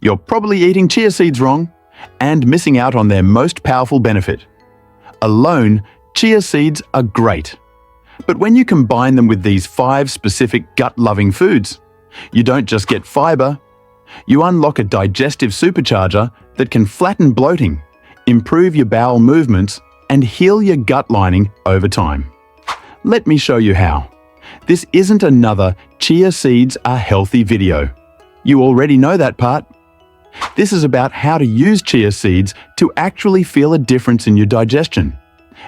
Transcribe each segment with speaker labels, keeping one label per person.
Speaker 1: you're probably eating chia seeds wrong and missing out on their most powerful benefit. Alone, chia seeds are great. But when you combine them with these 5 specific gut-loving foods, you don't just get fiber, you unlock a digestive supercharger that can flatten bloating, improve your bowel movements, and heal your gut lining over time. Let me show you how. This isn't another chia seeds are healthy video. You already know that part. This is about how to use chia seeds to actually feel a difference in your digestion.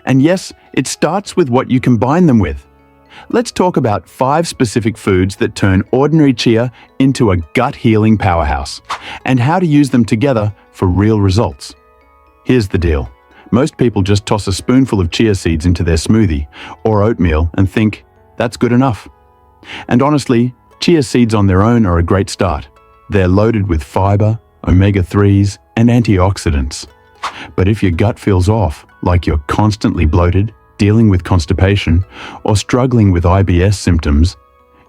Speaker 1: And yes, it starts with what you combine them with. Let's talk about 5 specific foods that turn ordinary chia into a gut-healing powerhouse, and how to use them together for real results. Here's the deal. Most people just toss a spoonful of chia seeds into their smoothie or oatmeal and think, that's good enough. And honestly, chia seeds on their own are a great start. They're loaded with fiber, omega-3s, and antioxidants. But if your gut feels off, like you're constantly bloated, dealing with constipation, or struggling with IBS symptoms,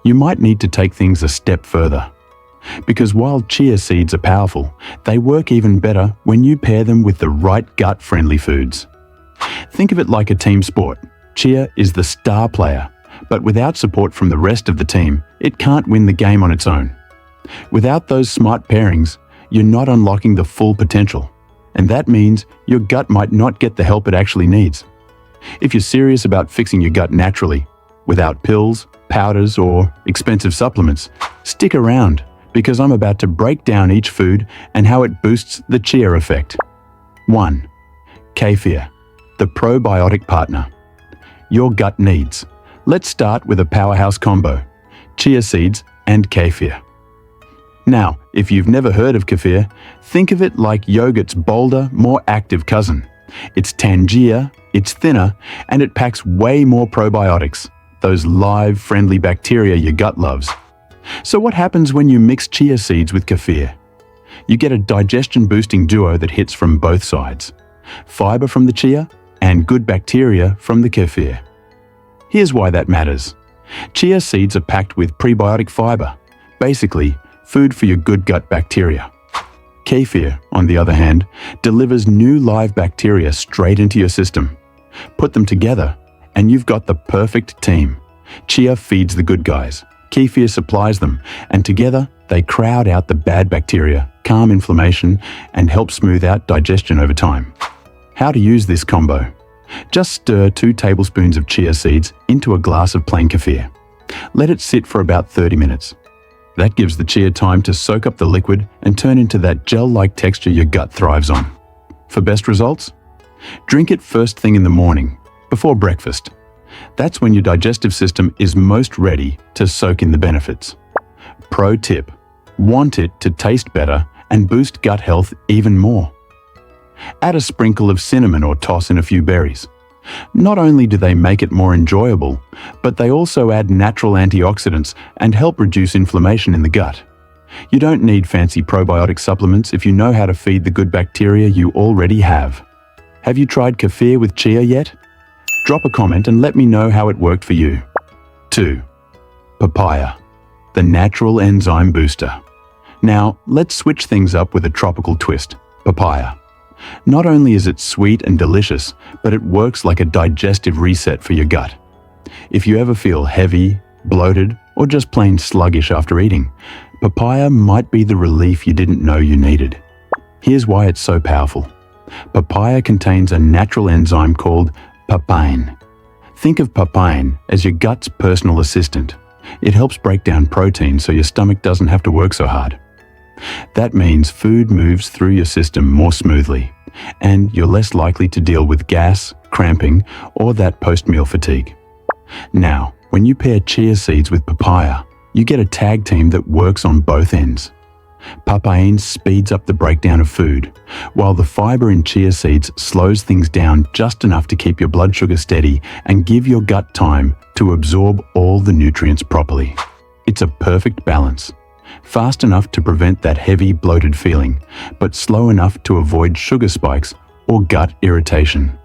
Speaker 1: you might need to take things a step further. Because while chia seeds are powerful, they work even better when you pair them with the right gut-friendly foods. Think of it like a team sport. Chia is the star player, but without support from the rest of the team, it can't win the game on its own. Without those smart pairings, you're not unlocking the full potential, and that means your gut might not get the help it actually needs. If you're serious about fixing your gut naturally, without pills, powders, or expensive supplements, stick around, because I'm about to break down each food and how it boosts the chia effect. 1. Kefir, the probiotic partner. Your gut needs. Let's start with a powerhouse combo: chia seeds and kefir. Now, if you've never heard of kefir, think of it like yogurt's bolder, more active cousin. It's tangier, it's thinner, and it packs way more probiotics, those live, friendly bacteria your gut loves. So what happens when you mix chia seeds with kefir? You get a digestion-boosting duo that hits from both sides: fiber from the chia and good bacteria from the kefir. Here's why that matters. Chia seeds are packed with prebiotic fiber, basically food for your good gut bacteria. Kefir, on the other hand, delivers new live bacteria straight into your system. Put them together, and you've got the perfect team. Chia feeds the good guys, kefir supplies them, and together they crowd out the bad bacteria, calm inflammation, and help smooth out digestion over time. How to use this combo? Just stir 2 tablespoons of chia seeds into a glass of plain kefir. Let it sit for about 30 minutes. That gives the chia time to soak up the liquid and turn into that gel-like texture your gut thrives on. For best results? Drink it first thing in the morning, before breakfast. That's when your digestive system is most ready to soak in the benefits. Pro tip: want it to taste better and boost gut health even more? Add a sprinkle of cinnamon or toss in a few berries. Not only do they make it more enjoyable, but they also add natural antioxidants and help reduce inflammation in the gut. You don't need fancy probiotic supplements if you know how to feed the good bacteria you already have. Have you tried kefir with chia yet? Drop a comment and let me know how it worked for you. 2. Papaya, the natural enzyme booster. Now, let's switch things up with a tropical twist: papaya. Not only is it sweet and delicious, but it works like a digestive reset for your gut. If you ever feel heavy, bloated, or just plain sluggish after eating, papaya might be the relief you didn't know you needed. Here's why it's so powerful. Papaya contains a natural enzyme called papain. Think of papain as your gut's personal assistant. It helps break down protein so your stomach doesn't have to work so hard. That means food moves through your system more smoothly, and you're less likely to deal with gas, cramping, or that post-meal fatigue. Now, when you pair chia seeds with papaya, you get a tag team that works on both ends. Papain speeds up the breakdown of food, while the fiber in chia seeds slows things down just enough to keep your blood sugar steady and give your gut time to absorb all the nutrients properly. It's a perfect balance. Fast enough to prevent that heavy, bloated feeling, but slow enough to avoid sugar spikes or gut irritation.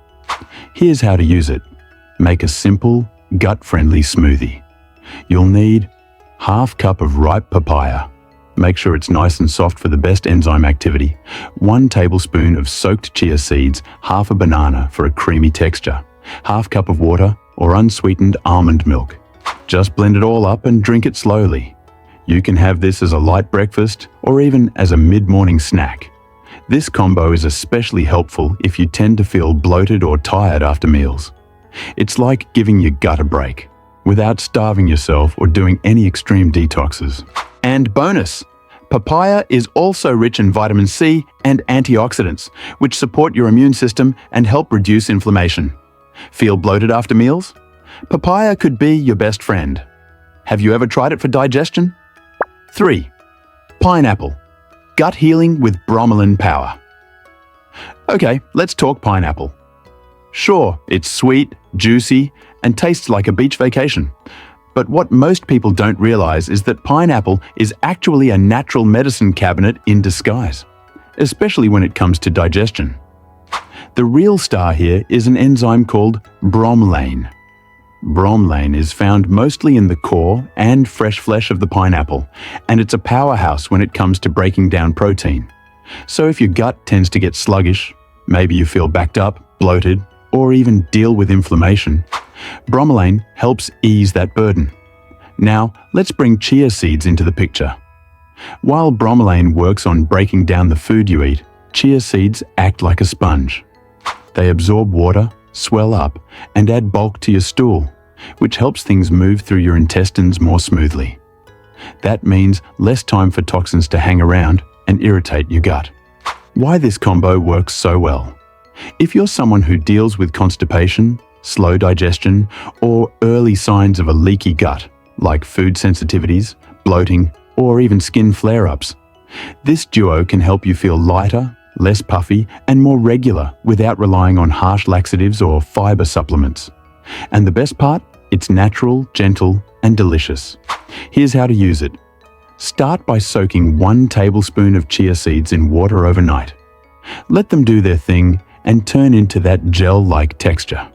Speaker 1: Here's how to use it. Make a simple, gut-friendly smoothie. You'll need 1/2 cup of ripe papaya. Make sure it's nice and soft for the best enzyme activity. 1 tablespoon of soaked chia seeds, half a banana for a creamy texture, half cup of water or unsweetened almond milk. Just blend it all up and drink it slowly. You can have this as a light breakfast or even as a mid-morning snack. This combo is especially helpful if you tend to feel bloated or tired after meals. It's like giving your gut a break, without starving yourself or doing any extreme detoxes. And bonus! Papaya is also rich in vitamin C and antioxidants, which support your immune system and help reduce inflammation. Feel bloated after meals? Papaya could be your best friend. Have you ever tried it for digestion? 3. Pineapple. Gut healing with bromelain power. Okay, let's talk pineapple. Sure, it's sweet, juicy, and tastes like a beach vacation. But what most people don't realize is that pineapple is actually a natural medicine cabinet in disguise, especially when it comes to digestion. The real star here is an enzyme called bromelain. Bromelain is found mostly in the core and fresh flesh of the pineapple, and it's a powerhouse when it comes to breaking down protein. So if your gut tends to get sluggish, maybe you feel backed up, bloated, or even deal with inflammation, bromelain helps ease that burden. Now, let's bring chia seeds into the picture. While bromelain works on breaking down the food you eat, chia seeds act like a sponge. They absorb water, swell up, and add bulk to your stool, which helps things move through your intestines more smoothly. That means less time for toxins to hang around and irritate your gut. Why this combo works so well? If you're someone who deals with constipation, slow digestion, or early signs of a leaky gut, like food sensitivities, bloating, or even skin flare-ups, this duo can help you feel lighter, less puffy, and more regular without relying on harsh laxatives or fiber supplements. And the best part? It's natural, gentle, and delicious. Here's how to use it. Start by soaking 1 tablespoon of chia seeds in water overnight. Let them do their thing and turn into that gel-like texture.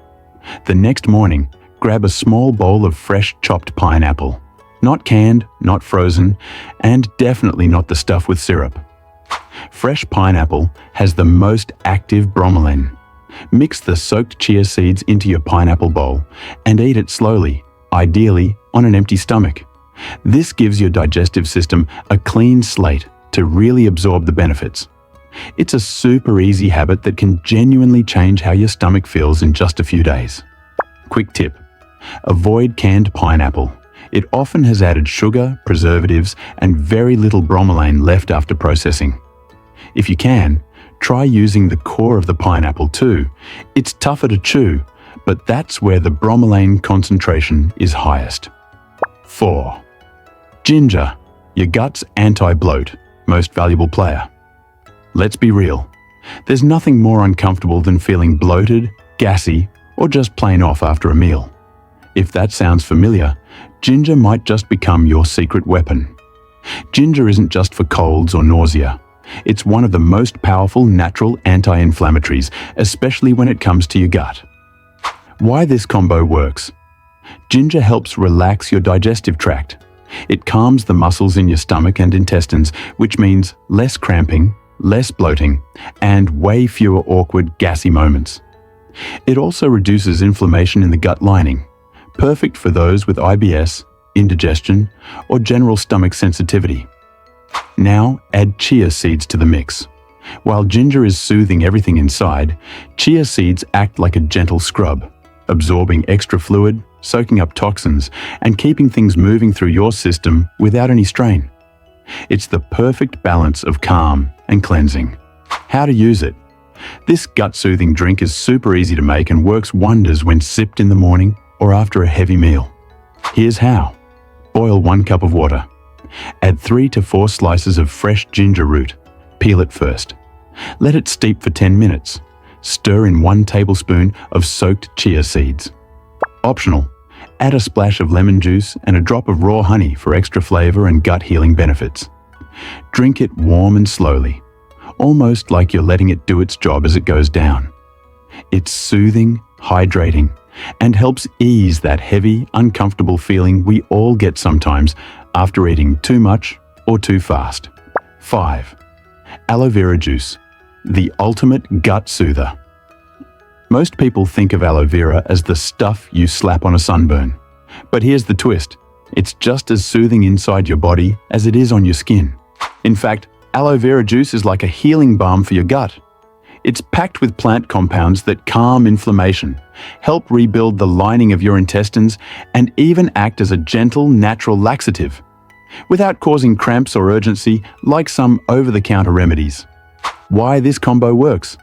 Speaker 1: The next morning, grab a small bowl of fresh chopped pineapple. Not canned, not frozen, and definitely not the stuff with syrup. Fresh pineapple has the most active bromelain. Mix the soaked chia seeds into your pineapple bowl and eat it slowly, ideally on an empty stomach. This gives your digestive system a clean slate to really absorb the benefits. It's a super easy habit that can genuinely change how your stomach feels in just a few days. Quick tip: avoid canned pineapple. It often has added sugar, preservatives, and very little bromelain left after processing. If you can, try using the core of the pineapple too. It's tougher to chew, but that's where the bromelain concentration is highest. 4. Ginger, your gut's anti-bloat, most valuable player. Let's be real. There's nothing more uncomfortable than feeling bloated, gassy, or just plain off after a meal. If that sounds familiar, ginger might just become your secret weapon. Ginger isn't just for colds or nausea. It's one of the most powerful natural anti-inflammatories, especially when it comes to your gut. Why this combo works? Ginger helps relax your digestive tract. It calms the muscles in your stomach and intestines, which means less cramping, less bloating, and way fewer awkward, gassy moments. It also reduces inflammation in the gut lining, perfect for those with IBS, indigestion, or general stomach sensitivity. Now add chia seeds to the mix. While ginger is soothing everything inside, chia seeds act like a gentle scrub, absorbing extra fluid, soaking up toxins, and keeping things moving through your system without any strain. It's the perfect balance of calm and cleansing. How to use it? This gut-soothing drink is super easy to make and works wonders when sipped in the morning or after a heavy meal. Here's how. Boil 1 cup of water. Add 3 to 4 slices of fresh ginger root. Peel it first. Let it steep for 10 minutes. Stir in 1 tablespoon of soaked chia seeds. Optional. Add a splash of lemon juice and a drop of raw honey for extra flavor and gut healing benefits. Drink it warm and slowly, almost like you're letting it do its job as it goes down. It's soothing, hydrating, and helps ease that heavy, uncomfortable feeling we all get sometimes after eating too much or too fast. 5. Aloe vera juice, the ultimate gut soother. Most people think of aloe vera as the stuff you slap on a sunburn. But here's the twist. It's just as soothing inside your body as it is on your skin. In fact, aloe vera juice is like a healing balm for your gut. It's packed with plant compounds that calm inflammation, help rebuild the lining of your intestines, and even act as a gentle, natural laxative, without causing cramps or urgency like some over-the-counter remedies. Why this combo works?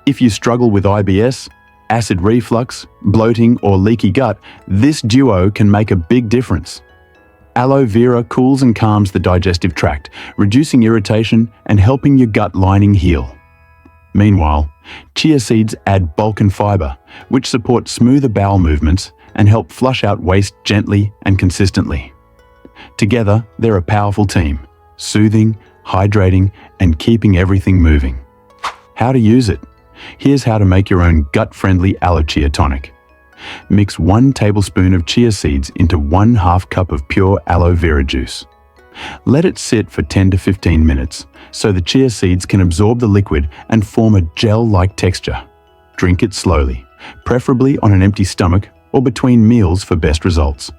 Speaker 1: If you struggle with IBS, acid reflux, bloating, or leaky gut, this duo can make a big difference. Aloe vera cools and calms the digestive tract, reducing irritation and helping your gut lining heal. Meanwhile, chia seeds add bulk and fiber, which support smoother bowel movements and help flush out waste gently and consistently. Together, they're a powerful team, soothing, hydrating, and keeping everything moving. How to use it? Here's how to make your own gut-friendly aloe chia tonic. Mix 1 tablespoon of chia seeds into 1/2 cup of pure aloe vera juice. Let it sit for 10 to 15 minutes so the chia seeds can absorb the liquid and form a gel-like texture. Drink it slowly, preferably on an empty stomach or between meals for best results.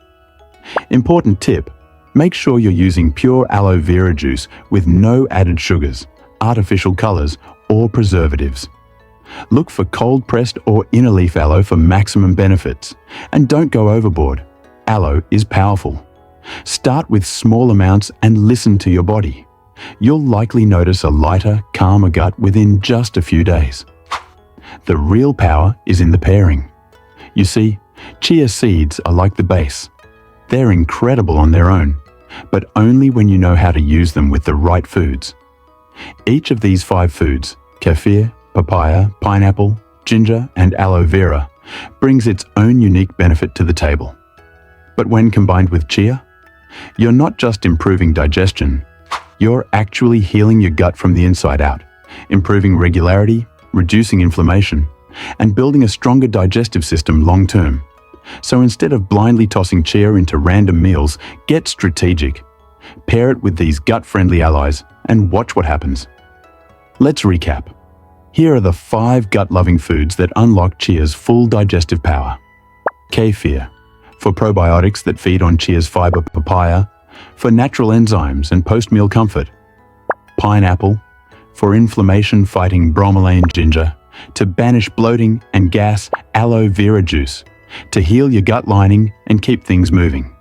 Speaker 1: Important tip: make sure you're using pure aloe vera juice with no added sugars, artificial colors, or preservatives. Look for cold-pressed or inner leaf aloe for maximum benefits. And don't go overboard. Aloe is powerful. Start with small amounts and listen to your body. You'll likely notice a lighter, calmer gut within just a few days. The real power is in the pairing. You see, chia seeds are like the base. They're incredible on their own, but only when you know how to use them with the right foods. Each of these 5 foods, kefir, papaya, pineapple, ginger, and aloe vera, brings its own unique benefit to the table. But when combined with chia, you're not just improving digestion, you're actually healing your gut from the inside out, improving regularity, reducing inflammation, and building a stronger digestive system long-term. So instead of blindly tossing chia into random meals, get strategic. Pair it with these gut-friendly allies and watch what happens. Let's recap. Here are the 5 gut-loving foods that unlock chia's full digestive power. Kefir, for probiotics that feed on chia's fiber. Papaya, for natural enzymes and post-meal comfort. Pineapple, for inflammation-fighting bromelain. Ginger, to banish bloating and gas. Aloe vera juice, to heal your gut lining and keep things moving.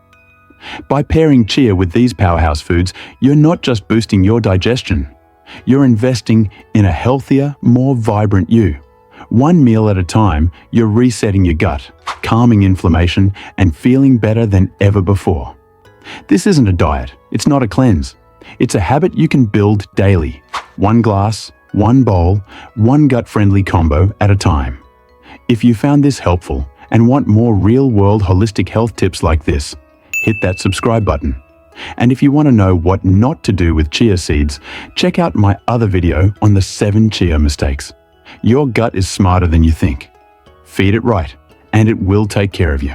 Speaker 1: By pairing chia with these powerhouse foods, you're not just boosting your digestion, you're investing in a healthier, more vibrant you. One meal at a time, you're resetting your gut, calming inflammation, and feeling better than ever before. This isn't a diet, it's not a cleanse. It's a habit you can build daily. 1 glass, 1 bowl, 1 gut-friendly combo at a time. If you found this helpful and want more real-world holistic health tips like this, hit that subscribe button. And if you want to know what not to do with chia seeds, check out my other video on the 7 chia mistakes. Your gut is smarter than you think. Feed it right, and it will take care of you.